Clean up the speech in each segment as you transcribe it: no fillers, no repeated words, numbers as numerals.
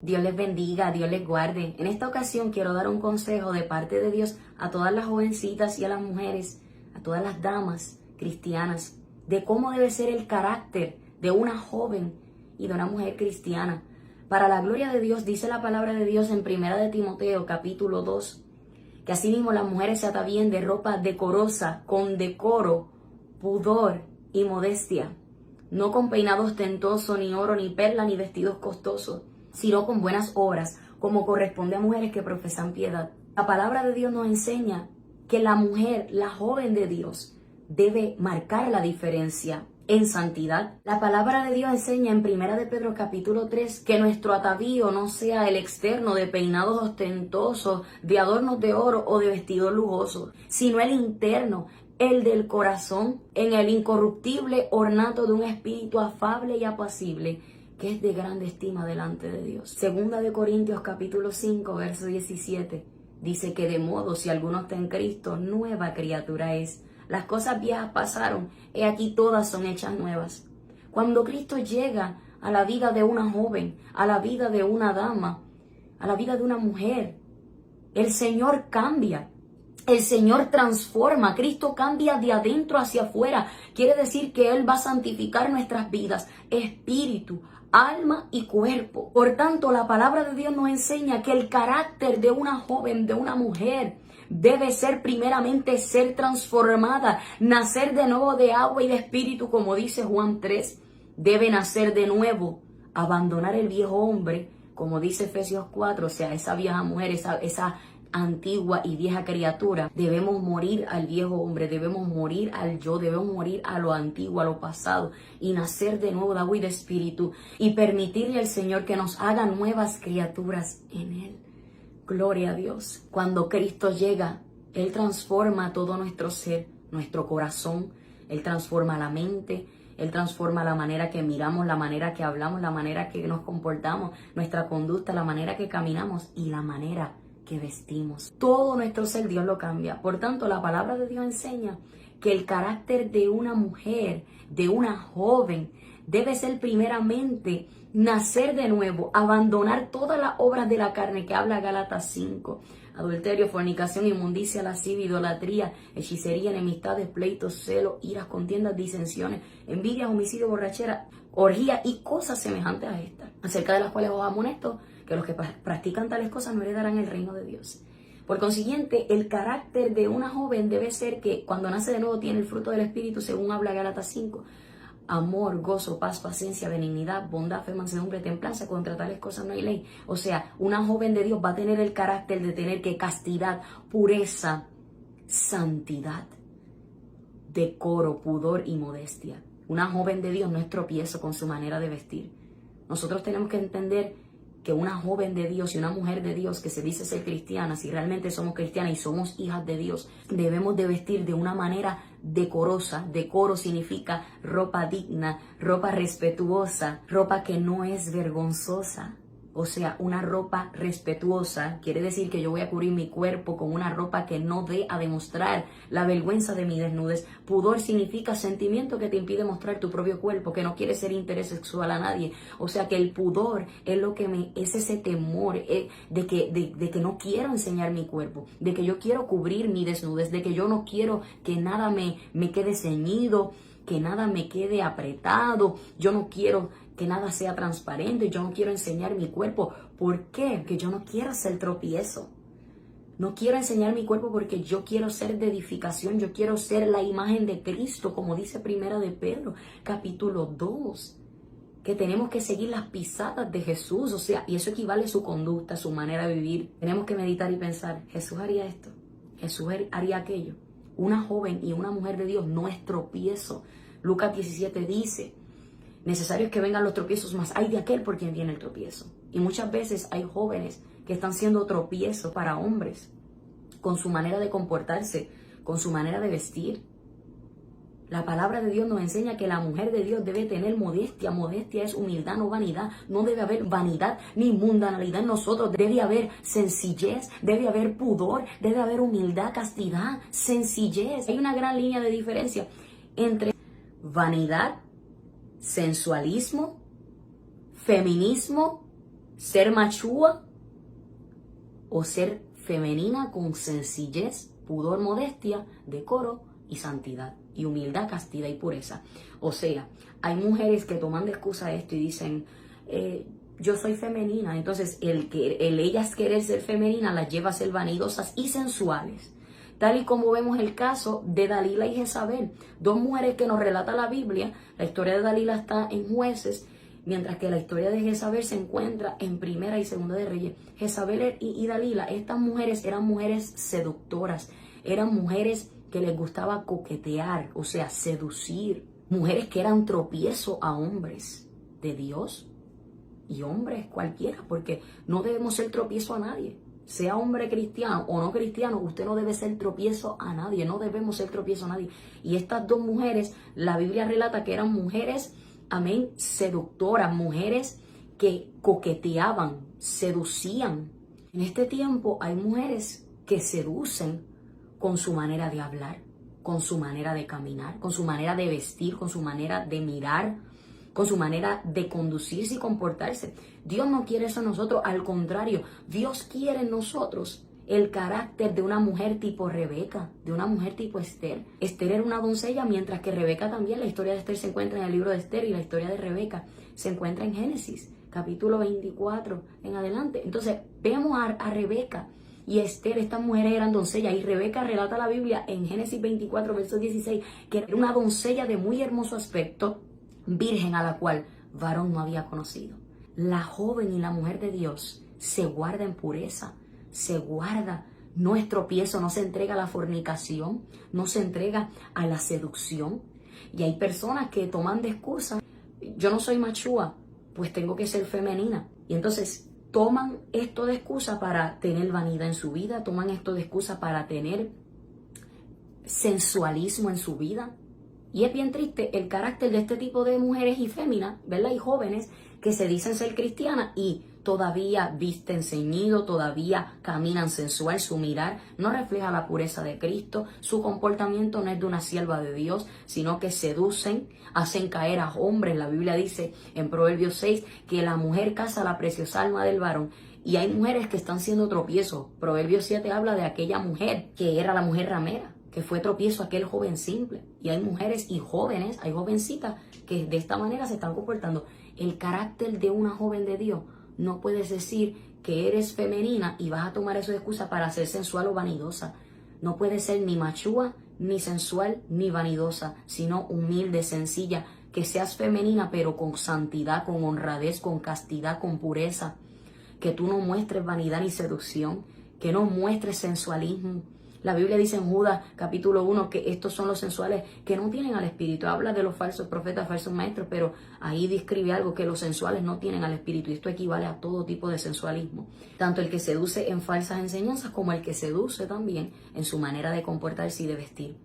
Dios les bendiga, Dios les guarde. En esta ocasión quiero dar un consejo de parte de Dios a todas las jovencitas y a las mujeres, a todas las damas cristianas, de cómo debe ser el carácter de una joven y de una mujer cristiana. Para la gloria de Dios, dice la palabra de Dios en 1 de Timoteo, capítulo 2, que asimismo las mujeres se atavíen de ropa decorosa, con decoro, pudor y modestia, no con peinado ostentoso, ni oro, ni perla, ni vestidos costosos, sino con buenas obras, como corresponde a mujeres que profesan piedad. La palabra de Dios nos enseña que la mujer, la joven de Dios, debe marcar la diferencia en santidad. La palabra de Dios enseña en 1 de Pedro capítulo 3 que nuestro atavío no sea el externo de peinados ostentosos, de adornos de oro o de vestidos lujosos, sino el interno, el del corazón, en el incorruptible ornato de un espíritu afable y apacible, que es de grande estima delante de Dios. Segunda de Corintios capítulo 5, verso 17, dice que de modo si alguno está en Cristo, nueva criatura es. Las cosas viejas pasaron, he aquí todas son hechas nuevas. Cuando Cristo llega a la vida de una joven, a la vida de una dama, a la vida de una mujer, el Señor cambia. El Señor transforma, Cristo cambia de adentro hacia afuera. Quiere decir que Él va a santificar nuestras vidas, espíritu, alma y cuerpo. Por tanto, la palabra de Dios nos enseña que el carácter de una joven, de una mujer, debe ser primeramente ser transformada, nacer de nuevo de agua y de espíritu, como dice Juan 3. Debe nacer de nuevo, abandonar el viejo hombre, como dice Efesios 4, o sea, esa vieja mujer, esa antigua y vieja criatura. Debemos morir al viejo hombre, debemos morir al yo, debemos morir a lo antiguo, a lo pasado y nacer de nuevo de agua y de espíritu y permitirle al Señor que nos haga nuevas criaturas en Él. Gloria a Dios. Cuando Cristo llega, Él transforma todo nuestro ser, nuestro corazón, Él transforma la mente, Él transforma la manera que miramos, la manera que hablamos, la manera que nos comportamos, nuestra conducta, la manera que caminamos y la manera que vestimos. Todo nuestro ser Dios lo cambia. Por tanto, la palabra de Dios enseña que el carácter de una mujer, de una joven, debe ser primeramente nacer de nuevo, abandonar todas las obras de la carne que habla Gálatas 5. Adulterio, fornicación, inmundicia, lascivia, idolatría, hechicería, enemistades, pleitos, celos, iras, contiendas, disensiones, envidias, homicidio, borrachera, orgía y cosas semejantes a estas, acerca de las cuales os amonesto que los que practican tales cosas no heredarán el reino de Dios. Por consiguiente, el carácter de una joven debe ser que cuando nace de nuevo tiene el fruto del Espíritu, según habla Gálatas 5. Amor, gozo, paz, paciencia, benignidad, bondad, fe, mansedumbre, templanza. Contra tales cosas no hay ley. O sea, una joven de Dios va a tener el carácter de tener que castidad, pureza, santidad, decoro, pudor y modestia. Una joven de Dios no es tropiezo con su manera de vestir. Nosotros tenemos que entender que una joven de Dios y una mujer de Dios que se dice ser cristiana, si realmente somos cristianas y somos hijas de Dios, debemos de vestir de una manera decorosa. Decoro significa ropa digna, ropa respetuosa, ropa que no es vergonzosa. O sea, una ropa respetuosa quiere decir que yo voy a cubrir mi cuerpo con una ropa que no dé a demostrar la vergüenza de mi desnudez. Pudor significa sentimiento que te impide mostrar tu propio cuerpo, que no quiere ser interés sexual a nadie. O sea que el pudor es lo que es ese temor de que no quiero enseñar mi cuerpo, de que yo quiero cubrir mi desnudez, de que yo no quiero que nada me quede ceñido, que nada me quede apretado. Yo no quiero que nada sea transparente, yo no quiero enseñar mi cuerpo. ¿Por qué? Porque yo no quiero ser tropiezo. No quiero enseñar mi cuerpo porque yo quiero ser de edificación, yo quiero ser la imagen de Cristo, como dice 1 de Pedro, capítulo 2, que tenemos que seguir las pisadas de Jesús, o sea, y eso equivale a su conducta, a su manera de vivir. Tenemos que meditar y pensar, Jesús haría esto, Jesús haría aquello. Una joven y una mujer de Dios no es tropiezo. Lucas 17 dice, necesario es que vengan los tropiezos, mas hay de aquel por quien viene el tropiezo. Y muchas veces hay jóvenes que están siendo tropiezos para hombres, con su manera de comportarse, con su manera de vestir. La palabra de Dios nos enseña que la mujer de Dios debe tener modestia. Modestia es humildad, no vanidad. No debe haber vanidad ni mundanalidad en nosotros. Debe haber sencillez, debe haber pudor, debe haber humildad, castidad, sencillez. Hay una gran línea de diferencia entre vanidad, sensualismo, feminismo, ser machúa o ser femenina con sencillez, pudor, modestia, decoro y santidad, y humildad, castidad y pureza. O sea, hay mujeres que toman de excusa esto y dicen, yo soy femenina. Entonces el ellas querer ser femeninas las lleva a ser vanidosas y sensuales. Tal y como vemos el caso de Dalila y Jezabel, dos mujeres que nos relata la Biblia. La historia de Dalila está en Jueces, mientras que la historia de Jezabel se encuentra en Primera y Segunda de Reyes. Jezabel y Dalila, estas mujeres eran mujeres seductoras, eran mujeres que les gustaba coquetear, o sea, seducir. Mujeres que eran tropiezo a hombres de Dios y hombres cualquiera, porque no debemos ser tropiezo a nadie. Sea hombre cristiano o no cristiano, usted no debe ser tropiezo a nadie, no debemos ser tropiezo a nadie. Y estas dos mujeres, la Biblia relata que eran mujeres, amén, seductoras, mujeres que coqueteaban, seducían. En este tiempo hay mujeres que seducen con su manera de hablar, con su manera de caminar, con su manera de vestir, con su manera de mirar, con su manera de conducirse y comportarse. Dios no quiere eso en nosotros, al contrario, Dios quiere en nosotros el carácter de una mujer tipo Rebeca, de una mujer tipo Esther. Esther era una doncella, mientras que Rebeca también. La historia de Esther se encuentra en el libro de Esther y la historia de Rebeca se encuentra en Génesis, capítulo 24 en adelante. Entonces vemos a Rebeca y Esther, estas mujeres eran doncellas, y Rebeca relata la Biblia en Génesis 24, verso 16, que era una doncella de muy hermoso aspecto, virgen a la cual varón no había conocido. La joven y la mujer de Dios se guarda en pureza, se guarda, no es tropiezo, no se entrega a la fornicación, no se entrega a la seducción. Y hay personas que toman de excusa, yo no soy machúa, pues tengo que ser femenina. Y entonces toman esto de excusa para tener vanidad en su vida, toman esto de excusa para tener sensualismo en su vida. Y es bien triste el carácter de este tipo de mujeres y féminas, ¿verdad? Y jóvenes que se dicen ser cristianas y todavía visten ceñido, todavía caminan sensual, su mirar no refleja la pureza de Cristo, su comportamiento no es de una sierva de Dios, sino que seducen, hacen caer a hombres. La Biblia dice en Proverbios 6 que la mujer caza la preciosa alma del varón. Y hay mujeres que están siendo tropiezos. Proverbios 7 habla de aquella mujer que era la mujer ramera, que fue tropiezo a aquel joven simple. Y hay mujeres y jóvenes, hay jovencitas que de esta manera se están comportando. El carácter de una joven de Dios, no puedes decir que eres femenina y vas a tomar eso de excusa para ser sensual o vanidosa. No puedes ser ni machúa, ni sensual, ni vanidosa, sino humilde, sencilla. Que seas femenina, pero con santidad, con honradez, con castidad, con pureza. Que tú no muestres vanidad ni seducción, que no muestres sensualismo. La Biblia dice en Judas capítulo 1 que estos son los sensuales que no tienen al Espíritu. Habla de los falsos profetas, falsos maestros, pero ahí describe algo, que los sensuales no tienen al Espíritu. Y esto equivale a todo tipo de sensualismo. Tanto el que seduce en falsas enseñanzas como el que seduce también en su manera de comportarse y de vestir.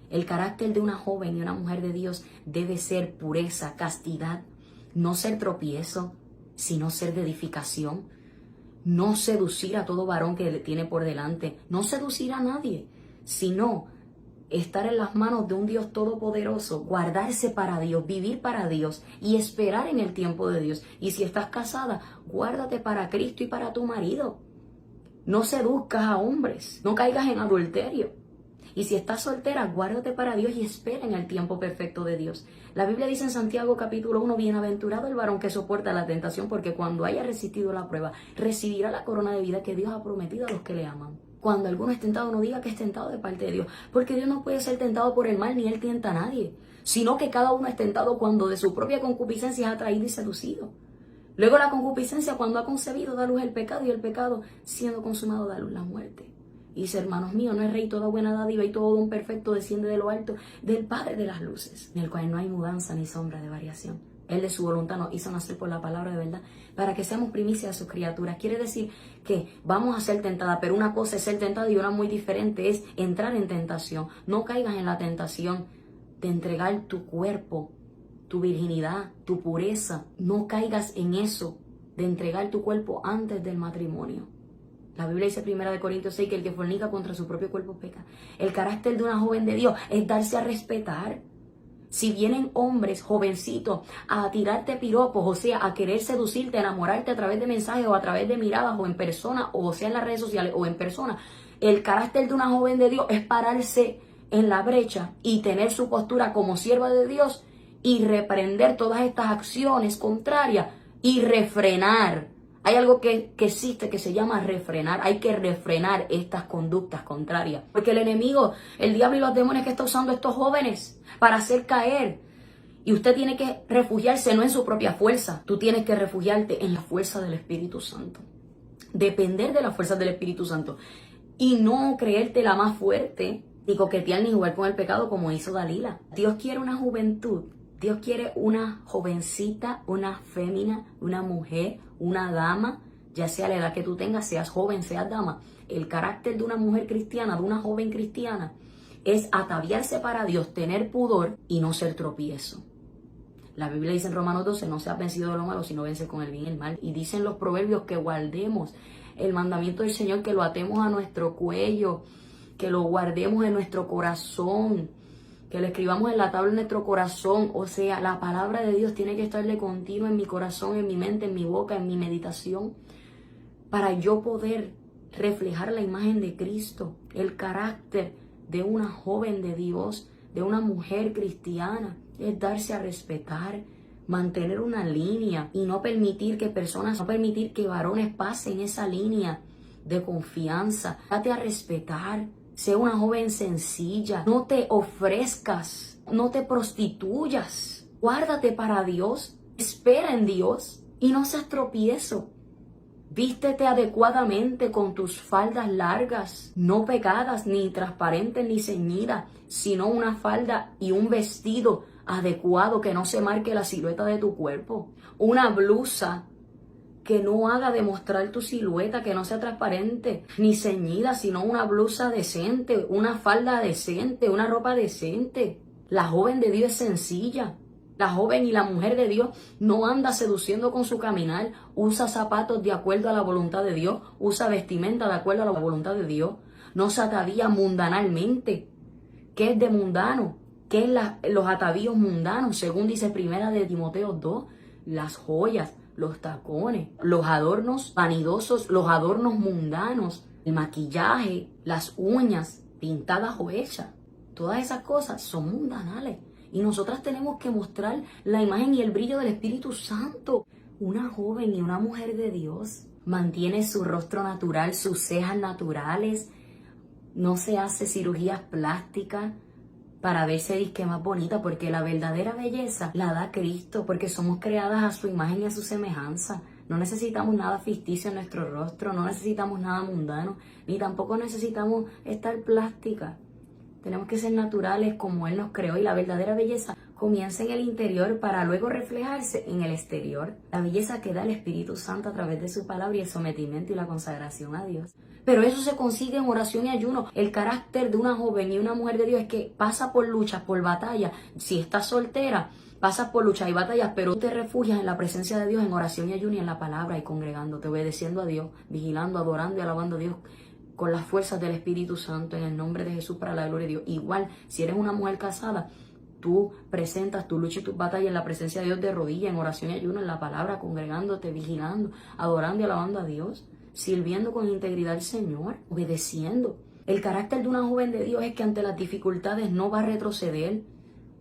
El carácter de una joven y una mujer de Dios debe ser pureza, castidad, no ser tropiezo, sino ser de edificación. No seducir a todo varón que le tiene por delante, no seducir a nadie, sino estar en las manos de un Dios todopoderoso, guardarse para Dios, vivir para Dios y esperar en el tiempo de Dios. Y si estás casada, guárdate para Cristo y para tu marido. No seduzcas a hombres, no caigas en adulterio. Y si estás soltera, guárdate para Dios y espera en el tiempo perfecto de Dios. La Biblia dice en Santiago capítulo 1, bienaventurado el varón que soporta la tentación, porque cuando haya resistido la prueba, recibirá la corona de vida que Dios ha prometido a los que le aman. Cuando alguno es tentado, no diga que es tentado de parte de Dios, porque Dios no puede ser tentado por el mal, ni Él tienta a nadie, sino que cada uno es tentado cuando de su propia concupiscencia es atraído y seducido. Luego la concupiscencia, cuando ha concebido, da luz el pecado, y el pecado, siendo consumado, da luz la muerte. Y dice, hermanos míos, no es rey toda buena dádiva y todo don perfecto desciende de lo alto del Padre de las luces, en el cual no hay mudanza ni sombra de variación. Él de su voluntad nos hizo nacer por la palabra de verdad, para que seamos primicia de sus criaturas. Quiere decir que vamos a ser tentadas, pero una cosa es ser tentada y una muy diferente es entrar en tentación. No caigas en la tentación de entregar tu cuerpo, tu virginidad, tu pureza. No caigas en eso de entregar tu cuerpo antes del matrimonio. La Biblia dice 1 Corintios 6 que el que fornica contra su propio cuerpo peca. El carácter de una joven de Dios es darse a respetar. Si vienen hombres jovencitos a tirarte piropos, o sea, a querer seducirte, enamorarte a través de mensajes o a través de miradas o en persona, o sea en las redes sociales o en persona, el carácter de una joven de Dios es pararse en la brecha y tener su postura como sierva de Dios y reprender todas estas acciones contrarias y refrenar. Hay algo que existe que se llama refrenar. Hay que refrenar estas conductas contrarias. Porque el enemigo, el diablo y los demonios que está usando a estos jóvenes para hacer caer. Y usted tiene que refugiarse no en su propia fuerza. Tú tienes que refugiarte en la fuerza del Espíritu Santo. Depender de la fuerza del Espíritu Santo. Y no creerte la más fuerte, ni coquetear ni jugar con el pecado como hizo Dalila. Dios quiere una juventud. Dios quiere una jovencita, una fémina, una mujer, una dama, ya sea la edad que tú tengas, seas joven, seas dama. El carácter de una mujer cristiana, de una joven cristiana, es ataviarse para Dios, tener pudor y no ser tropiezo. La Biblia dice en Romanos 12, no seas vencido de lo malo, sino vence con el bien y el mal. Y dicen los proverbios que guardemos el mandamiento del Señor, que lo atemos a nuestro cuello, que lo guardemos en nuestro corazón, que lo escribamos en la tabla de nuestro corazón. O sea, la palabra de Dios tiene que estar de continuo en mi corazón, en mi mente, en mi boca, en mi meditación, para yo poder reflejar la imagen de Cristo, el carácter de una joven de Dios, de una mujer cristiana. Es darse a respetar, mantener una línea y no permitir que personas, no permitir que varones pasen esa línea de confianza. Date a respetar. Sé una joven sencilla, no te ofrezcas, no te prostituyas, guárdate para Dios, espera en Dios y no seas tropiezo. Vístete adecuadamente con tus faldas largas, no pegadas, ni transparentes, ni ceñidas, sino una falda y un vestido adecuado que no se marque la silueta de tu cuerpo. Una blusa que no haga demostrar tu silueta, que no sea transparente ni ceñida, sino una blusa decente, una falda decente, una ropa decente. La joven de Dios es sencilla. La joven y la mujer de Dios no anda seduciendo con su caminar, usa zapatos de acuerdo a la voluntad de Dios, usa vestimenta de acuerdo a la voluntad de Dios, no se atavía mundanalmente. ¿Qué es de mundano? ¿Qué es los atavíos mundanos? Según dice Primera de Timoteo 2, las joyas, los tacones, los adornos vanidosos, los adornos mundanos, el maquillaje, las uñas pintadas o hechas. Todas esas cosas son mundanales. Y nosotras tenemos que mostrar la imagen y el brillo del Espíritu Santo. Una joven y una mujer de Dios mantiene su rostro natural, sus cejas naturales, no se hace cirugías plásticas para verse disque más bonita, porque la verdadera belleza la da Cristo, porque somos creadas a su imagen y a su semejanza. No necesitamos nada ficticio en nuestro rostro, no necesitamos nada mundano, ni tampoco necesitamos estar plásticas. Tenemos que ser naturales como Él nos creó, y la verdadera belleza comienza en el interior para luego reflejarse en el exterior. La belleza que da el Espíritu Santo a través de su palabra y el sometimiento y la consagración a Dios. Pero eso se consigue en oración y ayuno. El carácter de una joven y una mujer de Dios es que pasa por luchas, por batallas. Si estás soltera, pasas por luchas y batallas, pero tú te refugias en la presencia de Dios, en oración y ayuno y en la palabra y congregándote, obedeciendo a Dios, vigilando, adorando y alabando a Dios con las fuerzas del Espíritu Santo, en el nombre de Jesús, para la gloria de Dios. Igual, si eres una mujer casada, tú presentas tu lucha y tus batallas en la presencia de Dios de rodillas, en oración y ayuno, en la palabra, congregándote, vigilando, adorando y alabando a Dios, sirviendo con integridad al Señor, obedeciendo. El carácter de una joven de Dios es que ante las dificultades no va a retroceder,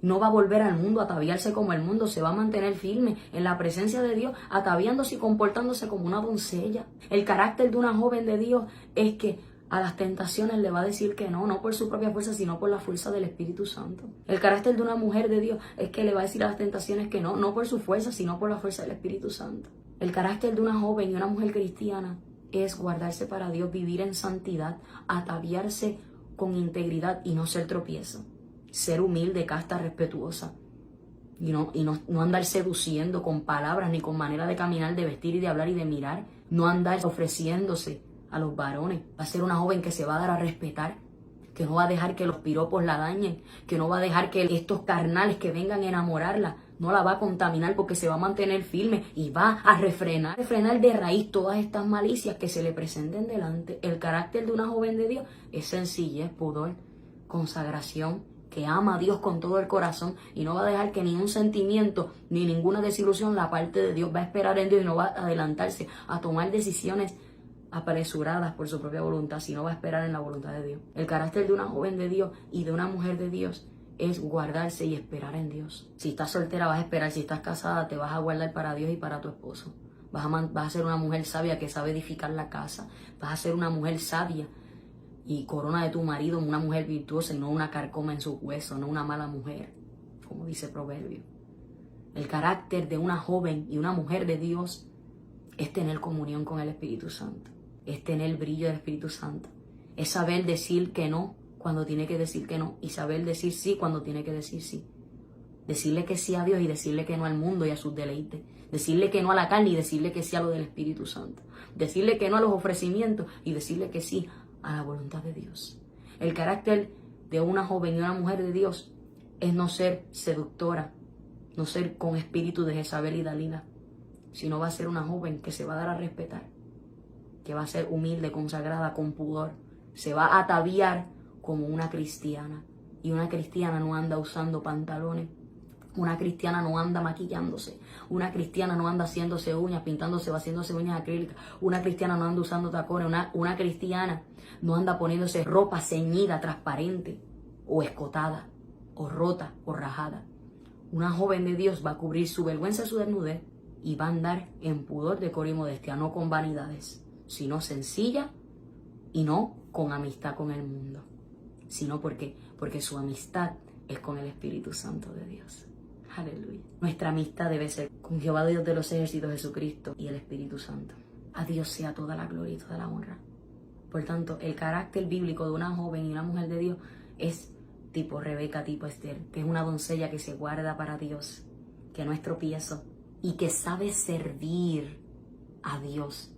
no va a volver al mundo, a ataviarse como el mundo, se va a mantener firme en la presencia de Dios, ataviándose y comportándose como una doncella. El carácter de una joven de Dios es que a las tentaciones le va a decir que no, no por su propia fuerza, sino por la fuerza del Espíritu Santo. El carácter de una mujer de Dios es que le va a decir a las tentaciones que no, no por su fuerza, sino por la fuerza del Espíritu Santo. El carácter de una joven y una mujer cristiana es guardarse para Dios, vivir en santidad, ataviarse con integridad y no ser tropiezo. Ser humilde, casta, respetuosa. Y no andar seduciendo con palabras, ni con manera de caminar, de vestir y de hablar y de mirar. No andar ofreciéndose a los varones. Va a ser una joven que se va a dar a respetar, que no va a dejar que los piropos la dañen, que no va a dejar que estos carnales que vengan a enamorarla, no la va a contaminar, porque se va a mantener firme y va a refrenar de raíz todas estas malicias que se le presenten delante. El carácter de una joven de Dios es sencillez, pudor, consagración, que ama a Dios con todo el corazón y no va a dejar que ningún sentimiento ni ninguna desilusión la parte de Dios. Va a esperar en Dios y no va a adelantarse a tomar decisiones apresuradas por su propia voluntad, sino va a esperar en la voluntad de Dios. El carácter de una joven de Dios y de una mujer de Dios es guardarse y esperar en Dios. Si estás soltera vas a esperar, si estás casada te vas a guardar para Dios y para tu esposo. Vas a ser una mujer sabia que sabe edificar la casa. Vas a ser una mujer sabia y corona de tu marido, una mujer virtuosa y no una carcoma en sus huesos, no una mala mujer, como dice Proverbio. El carácter de una joven y una mujer de Dios es tener comunión con el Espíritu Santo, es tener el brillo del Espíritu Santo, es saber decir que no cuando tiene que decir que no y saber decir sí cuando tiene que decir sí. Decirle que sí a Dios y decirle que no al mundo y a sus deleites. Decirle que no a la carne y decirle que sí a lo del Espíritu Santo. Decirle que no a los ofrecimientos y decirle que sí a la voluntad de Dios. El carácter de una joven y una mujer de Dios es no ser seductora, no ser con espíritu de Jezabel y Dalila, sino va a ser una joven que se va a dar a respetar, que va a ser humilde, consagrada, con pudor, se va a ataviar como una cristiana. Y una cristiana no anda usando pantalones, una cristiana no anda maquillándose, una cristiana no anda haciéndose uñas, pintándose o haciéndose uñas acrílicas, una cristiana no anda usando tacones, una cristiana no anda poniéndose ropa ceñida, transparente, o escotada, o rota, o rajada. Una joven de Dios va a cubrir su vergüenza y su desnudez y va a andar en pudor, decoro y modestia, no con vanidades, sino sencilla y no con amistad con el mundo, sino porque su amistad es con el Espíritu Santo de Dios. Aleluya. Nuestra amistad debe ser con Jehová Dios de los ejércitos, Jesucristo y el Espíritu Santo. A Dios sea toda la gloria y toda la honra. Por tanto, el carácter bíblico de una joven y una mujer de Dios es tipo Rebeca, tipo Esther, que es una doncella que se guarda para Dios, que no es tropiezo y que sabe servir a Dios,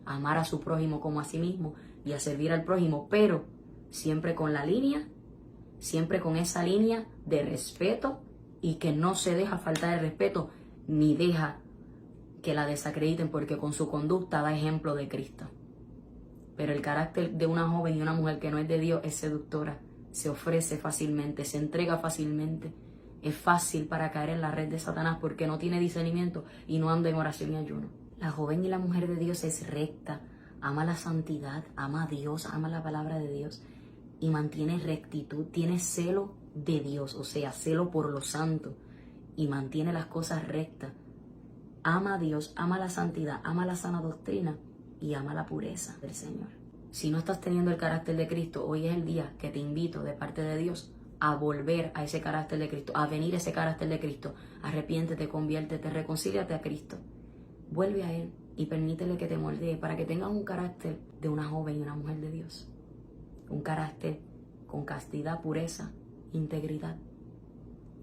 a amar a su prójimo como a sí mismo y a servir al prójimo, pero siempre con la línea, siempre con esa línea de respeto y que no se deja faltar el respeto ni deja que la desacrediten porque con su conducta da ejemplo de Cristo. Pero el carácter de una joven y una mujer que no es de Dios es seductora, se ofrece fácilmente, se entrega fácilmente, es fácil para caer en la red de Satanás porque no tiene discernimiento y no anda en oración y ayuno. La joven y la mujer de Dios es recta, ama la santidad, ama a Dios, ama la palabra de Dios y mantiene rectitud, tiene celo de Dios, o sea, celo por lo santo y mantiene las cosas rectas. Ama a Dios, ama la santidad, ama la sana doctrina y ama la pureza del Señor. Si no estás teniendo el carácter de Cristo, hoy es el día que te invito de parte de Dios a volver a ese carácter de Cristo, a venir a ese carácter de Cristo. Arrepiéntete, conviértete, reconcíliate a Cristo. Vuelve a Él y permítele que te moldee para que tengas un carácter de una joven y una mujer de Dios. Un carácter con castidad, pureza, integridad.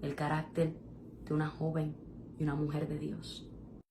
El carácter de una joven y una mujer de Dios.